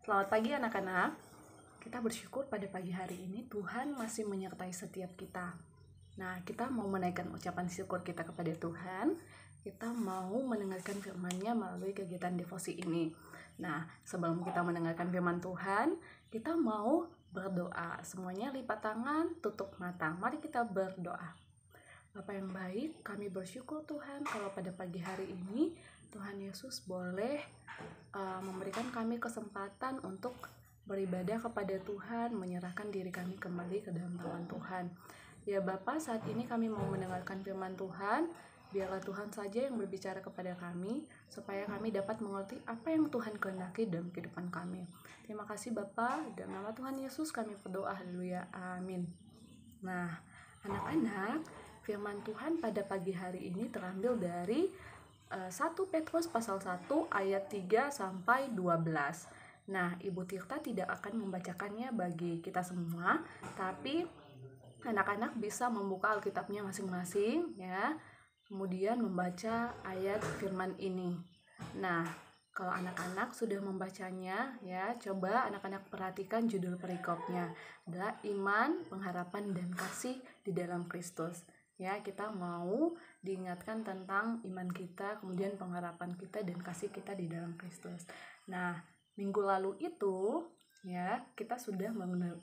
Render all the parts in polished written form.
Selamat pagi anak-anak. Kita bersyukur pada pagi hari ini Tuhan masih menyertai setiap kita. Nah, kita mau menaikkan ucapan syukur kita kepada Tuhan. Kita mau mendengarkan firman-Nya melalui kegiatan devosi ini. Nah, sebelum kita mendengarkan firman Tuhan, kita mau berdoa. Semuanya lipat tangan, tutup mata. Mari kita berdoa. Bapa yang baik, kami bersyukur Tuhan kalau pada pagi hari ini Tuhan Yesus boleh memberikan kami kesempatan untuk beribadah kepada Tuhan, menyerahkan diri kami kembali ke dalam tangan Tuhan. Ya Bapa, saat ini kami mau mendengarkan firman Tuhan. Biarlah Tuhan saja yang berbicara kepada kami, supaya kami dapat mengerti apa yang Tuhan kehendaki dalam kehidupan kami. Terima kasih Bapa, dalam nama Tuhan Yesus kami berdoa, haleluya, amin. Nah, anak-anak, firman Tuhan pada pagi hari ini terambil dari 1 Petrus pasal 1 ayat 3 sampai 12. Nah, Ibu Tirta tidak akan membacakannya bagi kita semua, tapi anak-anak bisa membuka Alkitabnya masing-masing ya. Kemudian membaca ayat firman ini. Nah, kalau anak-anak sudah membacanya ya, coba anak-anak perhatikan judul perikopnya. Adalah iman, pengharapan dan kasih di dalam Kristus. Ya, kita mau diingatkan tentang iman kita, kemudian pengharapan kita dan kasih kita di dalam Kristus. Nah, minggu lalu itu ya, kita sudah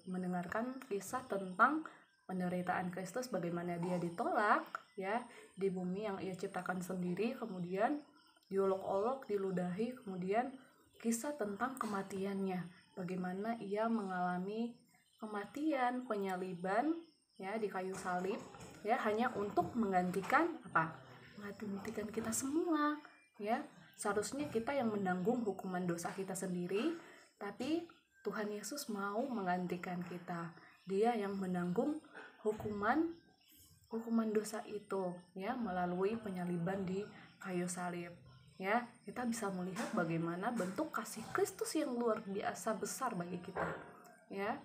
mendengarkan kisah tentang penderitaan Kristus, bagaimana dia ditolak ya di bumi yang ia ciptakan sendiri, kemudian diolok-olok, diludahi, kemudian kisah tentang kematiannya, bagaimana ia mengalami kematian, penyaliban ya di kayu salib ya, hanya untuk menggantikan apa? Menggantikan kita semua ya. Seharusnya kita yang menanggung hukuman dosa kita sendiri, tapi Tuhan Yesus mau menggantikan kita. Dia yang menanggung hukuman dosa itu ya, melalui penyaliban di kayu salib. Ya, kita bisa melihat bagaimana bentuk kasih Kristus yang luar biasa besar bagi kita. Ya.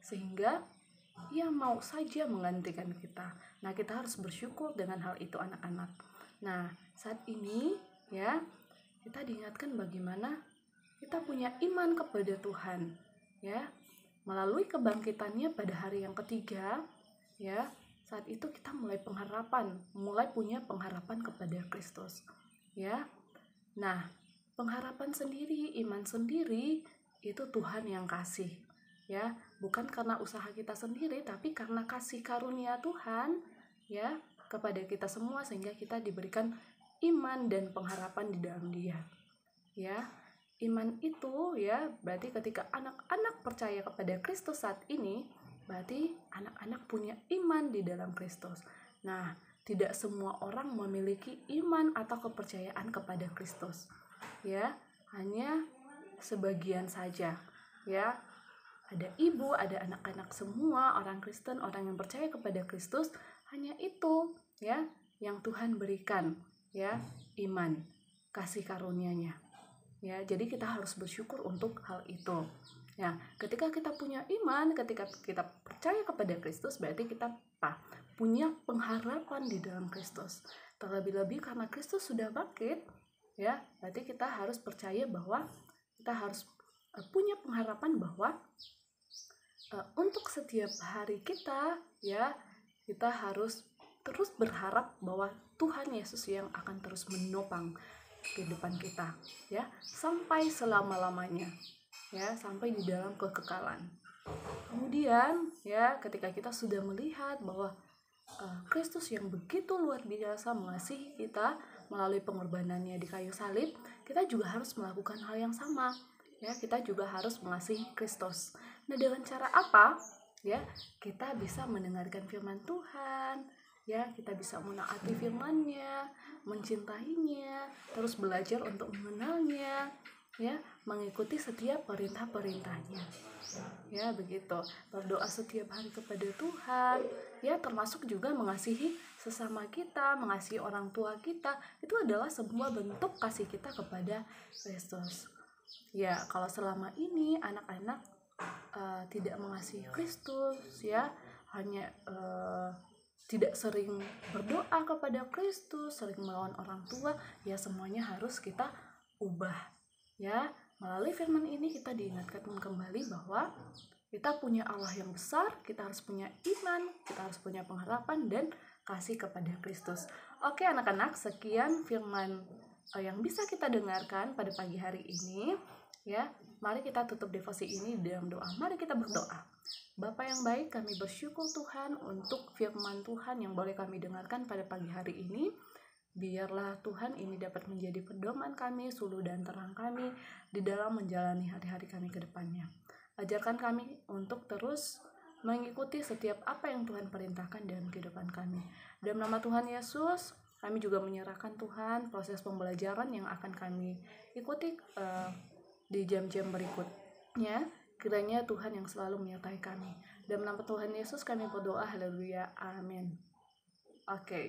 Sehingga Ia mau saja menggantikan kita. Nah, kita harus bersyukur dengan hal itu anak-anak. Nah, saat ini ya, kita diingatkan bagaimana kita punya iman kepada Tuhan ya. Melalui kebangkitannya pada hari yang ketiga ya, saat itu kita mulai punya pengharapan kepada Kristus ya. Nah, pengharapan sendiri, iman sendiri itu Tuhan yang kasih ya, bukan karena usaha kita sendiri, tapi karena kasih karunia Tuhan ya kepada kita semua, sehingga kita diberikan iman dan pengharapan di dalam Dia ya. Iman itu ya, berarti ketika anak-anak percaya kepada Kristus saat ini, berarti anak-anak punya iman di dalam Kristus. Nah, tidak semua orang memiliki iman atau kepercayaan kepada Kristus ya, hanya sebagian saja ya. Ada ibu, ada anak-anak semua, orang Kristen, orang yang percaya kepada Kristus, hanya itu ya yang Tuhan berikan ya, iman, kasih karunia-Nya. Ya, jadi kita harus bersyukur untuk hal itu. Ya, ketika kita punya iman, ketika kita percaya kepada Kristus, berarti kita punya pengharapan di dalam Kristus. Terlebih-lebih karena Kristus sudah bangkit, ya, berarti kita harus percaya bahwa kita harus punya pengharapan bahwa untuk setiap hari kita ya, kita harus terus berharap bahwa Tuhan Yesus yang akan terus menopang kehidupan kita ya, sampai selama-lamanya ya, sampai di dalam kekekalan. Kemudian ya, ketika kita sudah melihat bahwa Kristus yang begitu luar biasa mengasihi kita melalui pengorbanannya di kayu salib, kita juga harus melakukan hal yang sama ya, kita juga harus mengasihi Kristus. Nah, dengan cara apa ya kita bisa mendengarkan firman Tuhan ya, kita bisa menaati firman-Nya, mencintainya, terus belajar untuk mengenalnya ya, mengikuti setiap perintah-perintahnya ya, begitu. Berdoa setiap hari kepada Tuhan ya, termasuk juga mengasihi sesama kita, mengasihi orang tua kita. Itu adalah sebuah bentuk kasih kita kepada Kristus ya. Kalau selama ini anak-anak tidak mengasihi Kristus ya, hanya tidak sering berdoa kepada Kristus, sering melawan orang tua ya, semuanya harus kita ubah ya. Melalui firman ini kita diingatkan kembali bahwa kita punya Allah yang besar, kita harus punya iman, kita harus punya pengharapan dan kasih kepada Kristus. Oke anak-anak, sekian firman yang bisa kita dengarkan pada pagi hari ini. Ya, mari kita tutup devosi ini dalam doa. Mari kita berdoa. Bapa yang baik, kami bersyukur Tuhan untuk firman Tuhan yang boleh kami dengarkan pada pagi hari ini. Biarlah Tuhan ini dapat menjadi pedoman kami, suluh dan terang kami di dalam menjalani hari-hari kami ke depannya. Ajarkan kami untuk terus mengikuti setiap apa yang Tuhan perintahkan dalam kehidupan kami. Dalam nama Tuhan Yesus, kami juga menyerahkan Tuhan proses pembelajaran yang akan kami ikuti di jam-jam berikutnya. Kiranya Tuhan yang selalu menyertai kami. Dalam nama Tuhan Yesus kami berdoa, haleluya, amin. Oke.